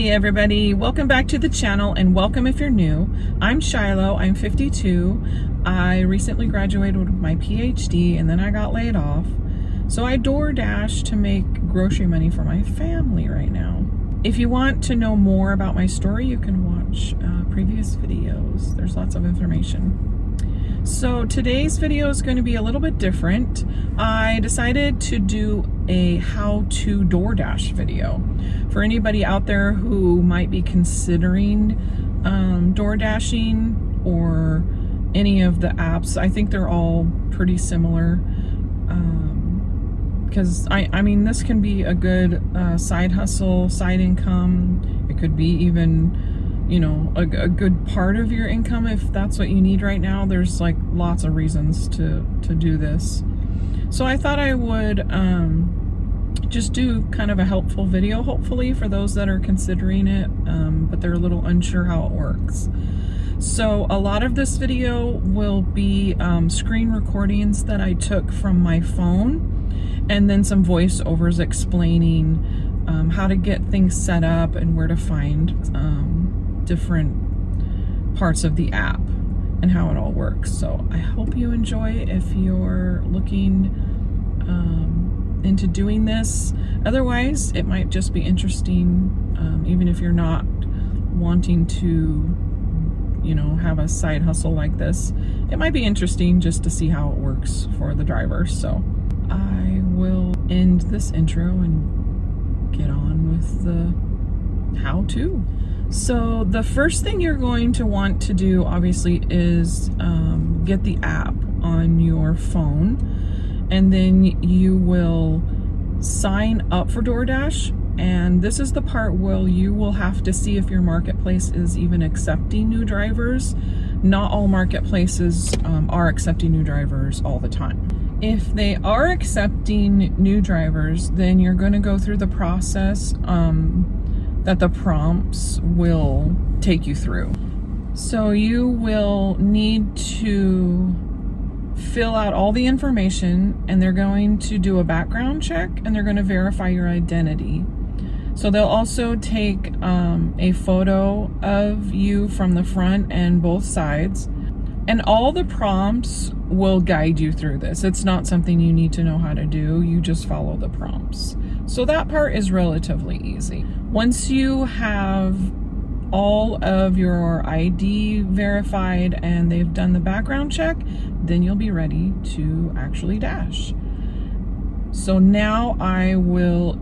Hey everybody, welcome back to the channel and welcome if you're new. I'm Shiloh, I'm 52. I recently graduated with my PhD and then I got laid off. So I DoorDash to make grocery money for my family right now. If you want to know more about my story, you can watch previous videos. There's lots of information. So today's video is going to be a little bit different. I decided to do a how-to DoorDash video. For anybody out there who might be considering DoorDashing or any of the apps, I think they're all pretty similar. Because I mean, this can be a good side hustle, side income. It could be even, you know, a good part of your income if that's what you need right now. There's like lots of reasons to do this. So I thought I would just do kind of a helpful video, hopefully, for those that are considering it, but they're a little unsure how it works. So a lot of this video will be screen recordings that I took from my phone, and then some voiceovers explaining how to get things set up and where to find different parts of the app and how it all works. So I hope you enjoy it if you're looking into doing this. Otherwise, it might just be interesting, even if you're not wanting to, you know, have a side hustle like this. It might be interesting just to see how it works for the drivers. So I will end this intro and get on with the how-to. So the first thing you're going to want to do, obviously, is get the app on your phone, and then you will sign up for DoorDash. And this is the part where you will have to see if your marketplace is even accepting new drivers. Not all marketplaces are accepting new drivers all the time. If they are accepting new drivers, then you're going to go through the process that the prompts will take you through. So you will need to fill out all the information, and they're going to do a background check, and they're going to verify your identity. So they'll also take a photo of you from the front and both sides, and all the prompts will guide you through this. It's not something you need to know how to do. You just follow the prompts. So that part is relatively easy. Once you have all of your ID verified and they've done the background check, then you'll be ready to actually dash. So now I will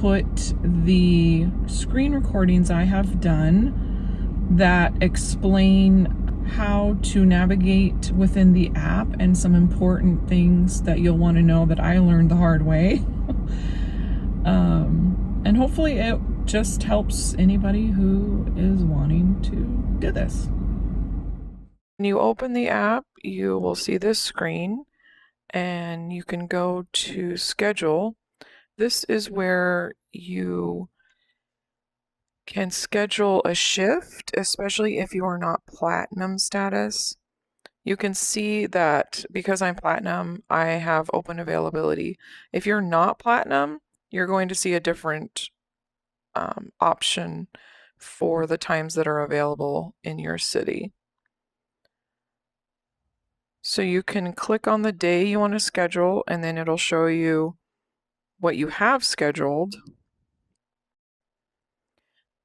put the screen recordings I have done that explain how to navigate within the app and some important things that you'll want to know that I learned the hard way. And hopefully it just helps anybody who is wanting to do this. When you open the app, you will see this screen, and you can go to schedule. This is where you can schedule a shift, especially if you are not platinum status. You can see that because I'm platinum, I have open availability. If you're not platinum, you're going to see a different option for the times that are available in your city. So you can click on the day you want to schedule, and then it'll show you what you have scheduled.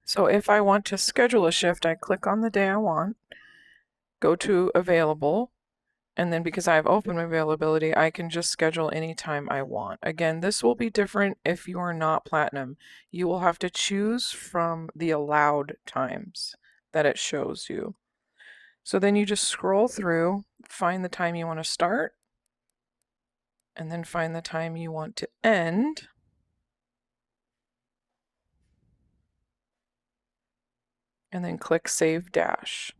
So if I want to schedule a shift, I click on the day I want, go to available, and then because I have open availability, I can just schedule any time I want. Again, this will be different if you are not platinum. You will have to choose from the allowed times that it shows you. So then you just scroll through, find the time you want to start, and then find the time you want to end. And then click Save Dash.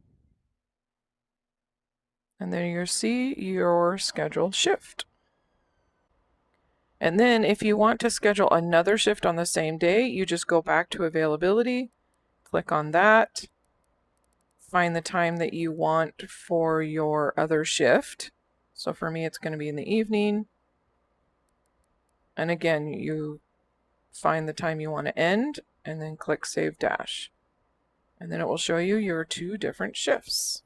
And there you'll see your scheduled shift. And then if you want to schedule another shift on the same day, you just go back to availability, click on that, find the time that you want for your other shift. So for me, it's going to be in the evening. And again, you find the time you want to end, and then click Save Dash. And then it will show you your 2 different shifts.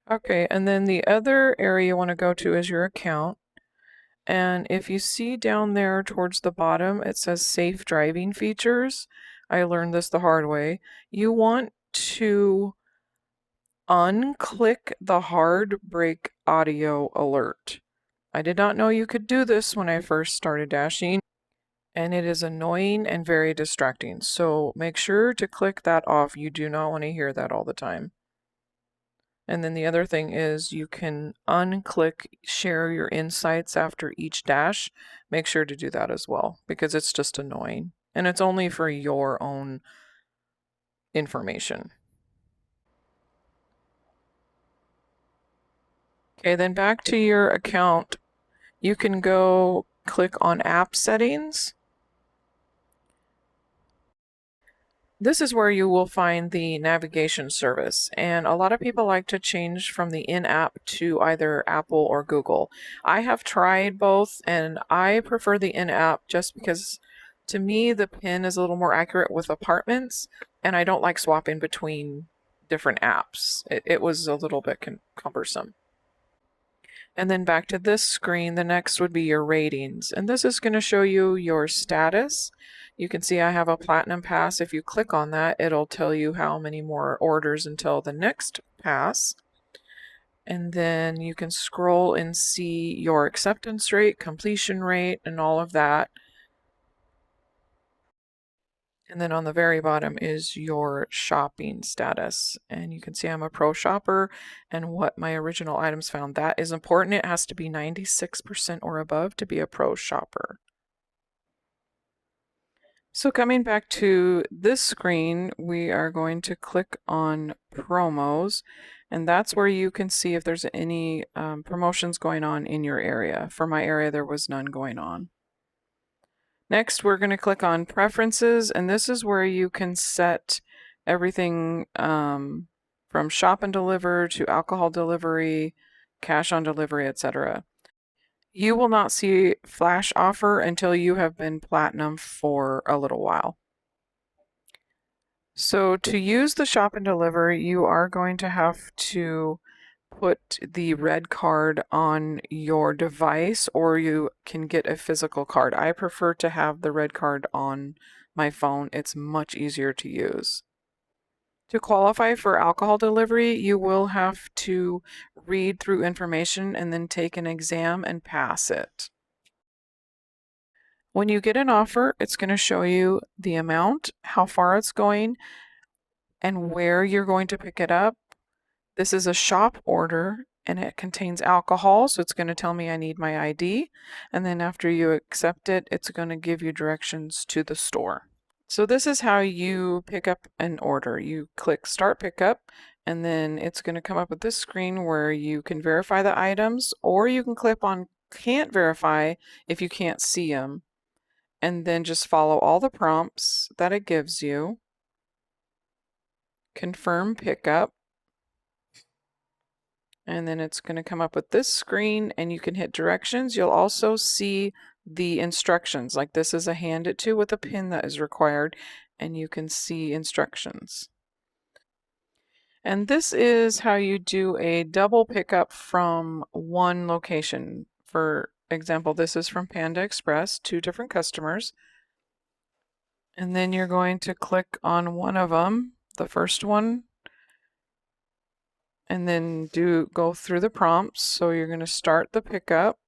Okay, and then the other area you want to go to is your account. And if you see down there towards the bottom, it says Safe Driving Features. I learned this the hard way. You want to unclick the hard brake audio alert. I did not know you could do this when I first started dashing, and it is annoying and very distracting. So make sure to click that off. You do not want to hear that all the time. And then the other thing is you can unclick share your insights after each dash. Make sure to do that as well because it's just annoying. And it's only for your own information. Okay, then back to your account. You can go click on app settings. This is where you will find the navigation service, and a lot of people like to change from the in-app to either Apple or Google. I have tried both, and I prefer the in-app just because to me the pin is a little more accurate with apartments, and I don't like swapping between different apps. It was a little bit cumbersome. And then back to this screen, the next would be your ratings. And this is going to show you your status. You can see I have a platinum pass. If you click on that, it'll tell you how many more orders until the next pass. And then you can scroll and see your acceptance rate, completion rate, and all of that. And then on the very bottom is your shopping status. And you can see I'm a pro shopper and what my original items found. That is important. It has to be 96% or above to be a pro shopper. So coming back to this screen, we are going to click on promos, and that's where you can see if there's any promotions going on in your area. For my area, there was none going on. Next, we're going to click on preferences, and this is where you can set everything from shop and deliver to alcohol delivery, cash on delivery, etc. You will not see flash offer until you have been platinum for a little while. So to use the shop and deliver, you are going to have to put the red card on your device, or you can get a physical card. I prefer to have the red card on my phone. It's much easier to use. To qualify for alcohol delivery, you will have to read through information and then take an exam and pass it. When you get an offer, it's going to show you the amount, how far it's going, and where you're going to pick it up. This is a shop order and it contains alcohol, so it's going to tell me I need my ID. And then after you accept it, it's going to give you directions to the store. So this is how you pick up an order. You click Start Pickup, and then it's going to come up with this screen where you can verify the items, or you can click on Can't Verify if you can't see them. And then just follow all the prompts that it gives you. Confirm pickup. And then it's going to come up with this screen and you can hit directions. You'll also see the instructions. Like this is a hand it to with a pin that is required, and you can see instructions. And this is how you do a double pickup from one location. For example, this is from Panda Express, 2 different customers. And then you're going to click on one of them, the first one, and then go through the prompts. So you're going to start the pickup,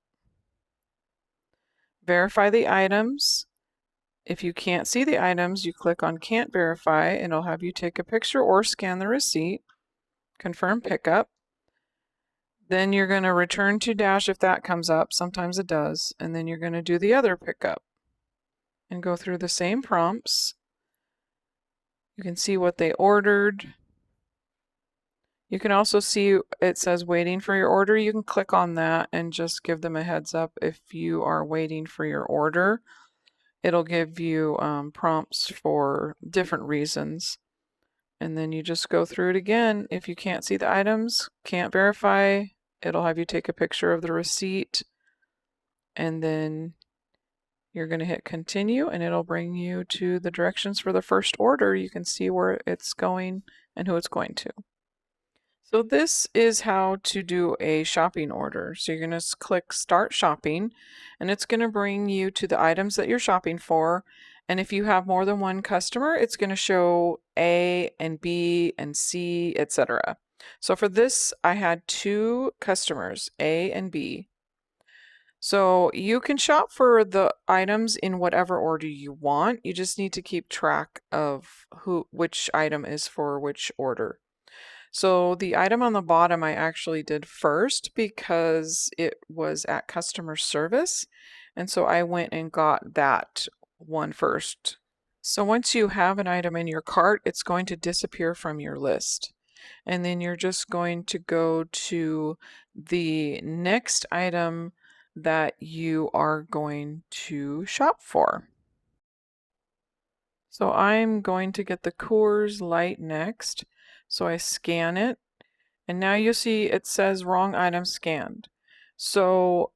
verify the items. If you can't see the items, you click on Can't Verify, and it'll have you take a picture or scan the receipt, confirm pickup. Then you're going to return to Dash if that comes up. Sometimes it does. And then you're going to do the other pickup and go through the same prompts. You can see what they ordered. You can also see it says waiting for your order. You can click on that and just give them a heads up if you are waiting for your order. It'll give you prompts for different reasons. And then you just go through it again. If you can't see the items, can't verify, it'll have you take a picture of the receipt. And then You're going to hit continue and it'll bring you to the directions for the first order. You can see where it's going and who it's going to. So this is how to do a shopping order. So you're going to click Start Shopping, and it's going to bring you to the items that you're shopping for. And if you have more than one customer, it's going to show A and B and C, etc. So for this, I had 2 customers, A and B. So you can shop for the items in whatever order you want. You just need to keep track of which item is for which order. So the item on the bottom I actually did first because it was at customer service. And so I went and got that one first. So once you have an item in your cart, it's going to disappear from your list. And then you're just going to go to the next item that you are going to shop for. So I'm going to get the Coors Light next. So I scan it, and now you see it says wrong item scanned. So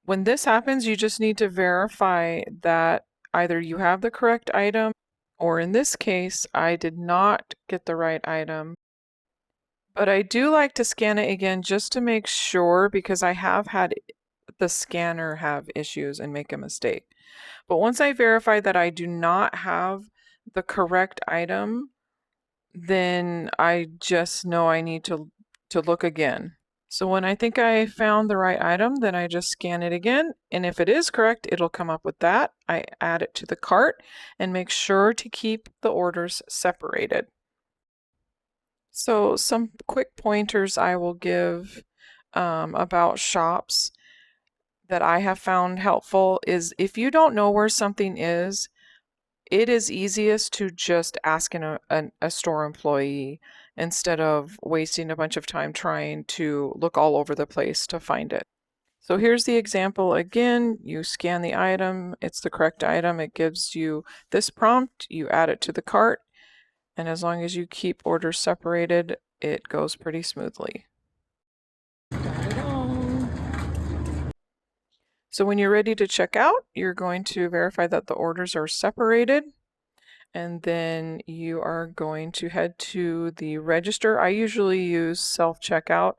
when this happens, you just need to verify that either you have the correct item, or in this case, I did not get the right item. But I do like to scan it again just to make sure, because I have had the scanner have issues and make a mistake. But once I verify that I do not have the correct item, then I just know I need to look again. So when I think I found the right item, then I just scan it again. And if it is correct, it'll come up with that. I add it to the cart and make sure to keep the orders separated. So some quick pointers I will give about shops that I have found helpful is if you don't know where something is, it is easiest to just ask a store employee instead of wasting a bunch of time trying to look all over the place to find it. So here's the example again. You scan the item, it's the correct item, it gives you this prompt, you add it to the cart, and as long as you keep orders separated, it goes pretty smoothly. Got it all. So when you're ready to check out, you're going to verify that the orders are separated, and then you are going to head to the register. I usually use self-checkout.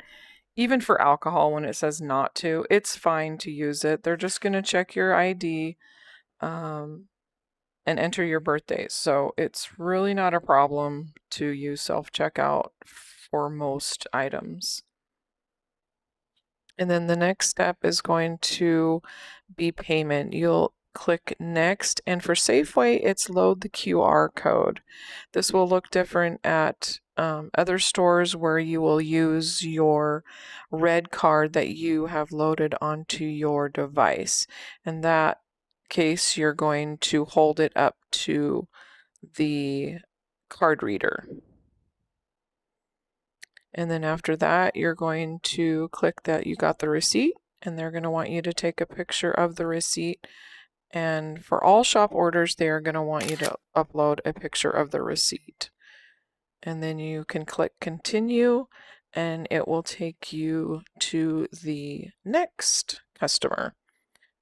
Even for alcohol, when it says not to, it's fine to use it. They're just going to check your ID and enter your birthdays. So it's really not a problem to use self-checkout for most items. And then the next step is going to be payment. You'll click next, and for Safeway, it's load the QR code. This will look different at other stores where you will use your red card that you have loaded onto your device. In that case, you're going to hold it up to the card reader. And then after that, you're going to click that you got the receipt, and they're going to want you to take a picture of the receipt. And for all shop orders, they are going to want you to upload a picture of the receipt. And then you can click continue, and it will take you to the next customer.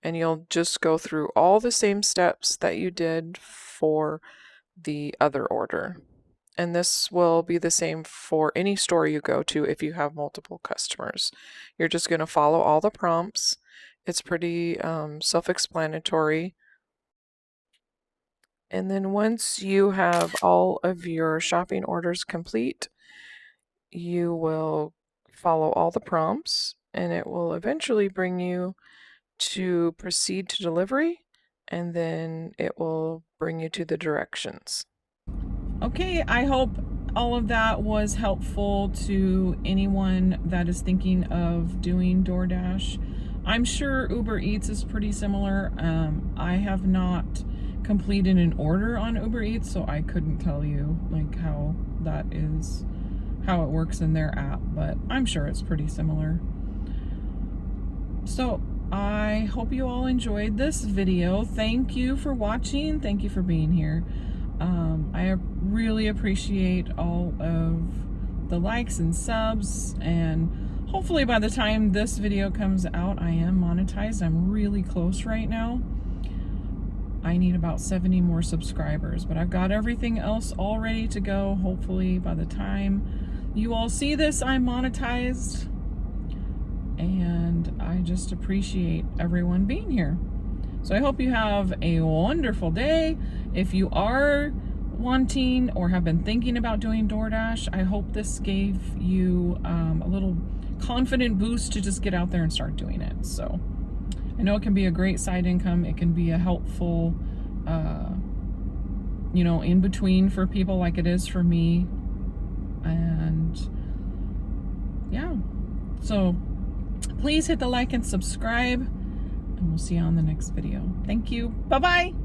And you'll just go through all the same steps that you did for the other order. And this will be the same for any store you go to if you have multiple customers. You're just going to follow all the prompts. It's pretty self-explanatory. And then once you have all of your shopping orders complete, you will follow all the prompts, and it will eventually bring you to proceed to delivery, and then it will bring you to the directions. Okay, I hope all of that was helpful to anyone that is thinking of doing DoorDash. I'm sure Uber Eats is pretty similar. I have not completed an order on Uber Eats, so I couldn't tell you like how it works in their app, but I'm sure it's pretty similar. So I hope you all enjoyed this video. Thank you for watching. Thank you for being here. I really appreciate all of the likes and subs, and hopefully by the time this video comes out, I am monetized. I'm really close right now. I need about 70 more subscribers, but I've got everything else all ready to go. Hopefully by the time you all see this, I'm monetized. And I just appreciate everyone being here. So I hope you have a wonderful day. If you are wanting or have been thinking about doing DoorDash, I hope this gave you a little confident boost to just get out there and start doing it. So I know it can be a great side income. It can be a helpful, in between for people like it is for me. And yeah, so please hit the like and subscribe, and we'll see you on the next video. Thank you. Bye-bye.